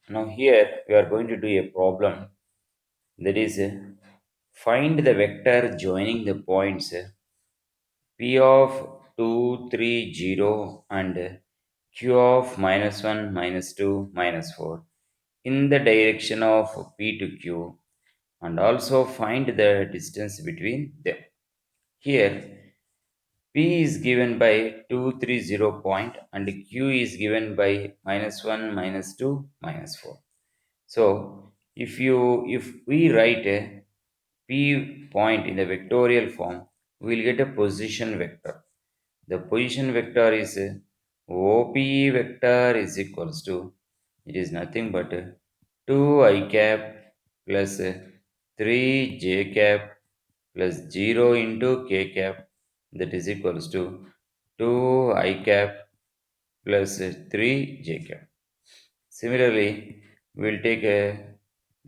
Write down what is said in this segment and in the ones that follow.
Now here we are going to do a problem that is find the vector joining the points p of 2, 3, 0 and q of -1, -2, -4 in the direction of p to q, and also find the distance between them. Here p is given by 230 point and q is given by -1, -2, -4. So if we write a p point in the vectorial form, we will get a position vector. The position vector is OP vector is equals to, it is nothing but 2 I cap plus 3 j cap plus 0 into k cap, that is equals to 2 I cap plus 3 j cap. Similarly, we will take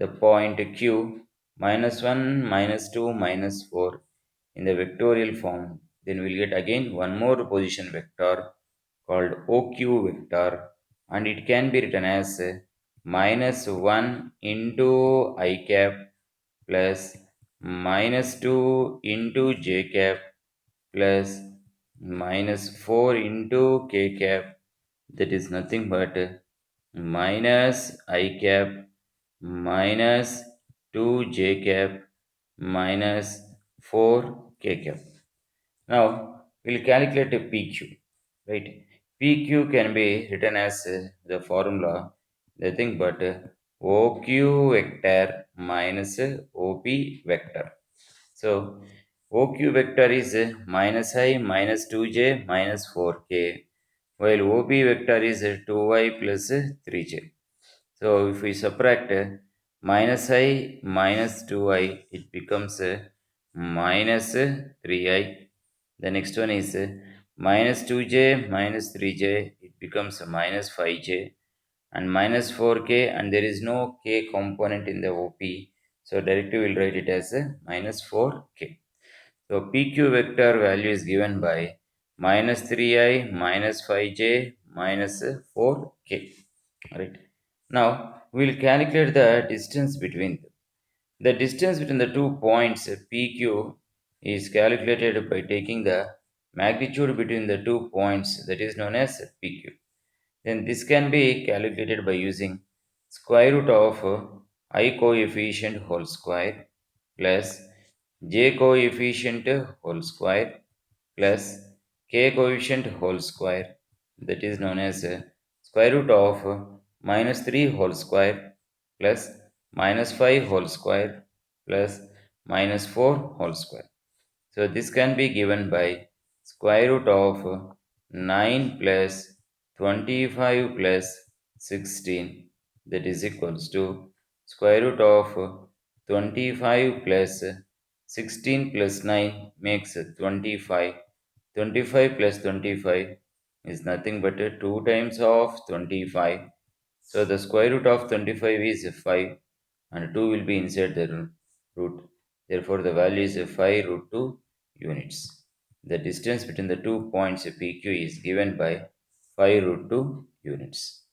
the point q -1, -2, -4 in the vectorial form. Then we'll get again one more position vector called OQ vector, and it can be written as -1 into I cap plus -2 into j cap plus -4 into k cap, that is nothing but minus I cap minus 2 j cap minus 4 k cap. Now we'll calculate a PQ, right? PQ can be written as the formula, nothing but OQ vector minus OP vector. So OQ vector is minus I minus 2j minus 4k, while OP vector is 2i plus 3j. So if we subtract minus I minus 2i, it becomes minus 3i. The next one is minus 2j minus 3j, it becomes minus 5j and minus 4k, and there is no k component in the OP. So directly we'll write it as minus 4k. So PQ vector value is given by minus 3i minus 5j minus 4k. Right. Now we will calculate the distance between them. The distance between the 2 points PQ is calculated by taking the magnitude between the 2 points, that is known as PQ. Then this can be calculated by using square root of I coefficient whole square plus j coefficient whole square plus k coefficient whole square, that is known as square root of minus 3 whole square plus minus 5 whole square plus minus 4 whole square. So this can be given by square root of 9 plus 25 plus 16, that is equals to square root of 25 plus 16 plus 9 makes 25. 25 plus 25 is nothing but 2 times of 25. So the square root of 25 is 5 and 2 will be inside the root. Therefore the value is 5 root 2 units. The distance between the 2 points PQ is given by 5 root 2 units.